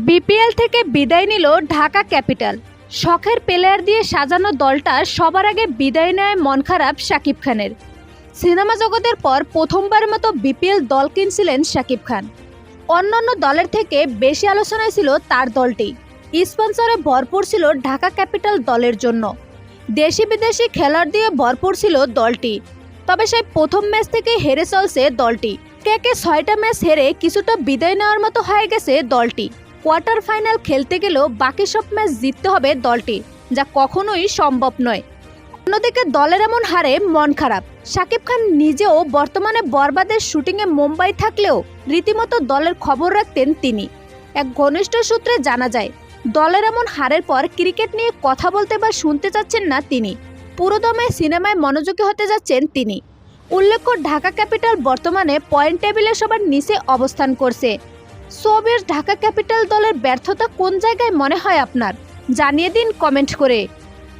BPL থেকে বিদায় নিল ঢাকা ক্যাপিটাল। শখের প্লেয়ার দিয়ে সাজানো দলটা সবার আগে বিদায় নেয় মন খারাপ শাকিব খানের। সিনেমা জগতের পর প্রথমবার মতো বিপিএল দল কিনছিলেন শাকিব খান। অন্যান্য দলের থেকে বেশি আলোচনায় ছিল তার দলটি। স্পন্সরে ভরপুর ছিল ঢাকা ক্যাপিটাল দলের জন্য। দেশি বিদেশি খেলোয়াড় দিয়ে ভরপুর ছিল দলটি। তবে সেই প্রথম ম্যাচ থেকে হেরে চলছে দলটি। কে 6টা ম্যাচ হেরে কিছুটা বিদায় নেওয়ার মতো হয়ে গেছে দলটি। কোয়ার্টার ফাইনাল খেলতে গেলেও বাকি সব ম্যাচ জিততে হবে দলটি, যা কখনোই সম্ভব নয়। অন্যদিকে দলের এমন হারে মন খারাপ। শাকিব খান নিজেও বর্তমানে বরবাদের শুটিংয়ে মুম্বাই থাকলেও রীতিমতো দলের খবর রাখতেন তিনি। এক ঘনিষ্ঠ সূত্রে জানা যায়, দলের এমন হারের পর ক্রিকেট নিয়ে কথা বলতে বা শুনতে চাচ্ছেন না তিনি। পুরোদমে সিনেমায় মনোযোগী হতে যাচ্ছেন তিনি। উল্লেখ্য, ঢাকা ক্যাপিটাল বর্তমানে পয়েন্ট টেবিলে সবার নিচে অবস্থান করছে। সোভিয়েত ঢাকা ক্যাপিটাল দলের ব্যর্থতা কোন জায়গায় মনে হয় আপনার? জানিয়ে দিন কমেন্ট করে।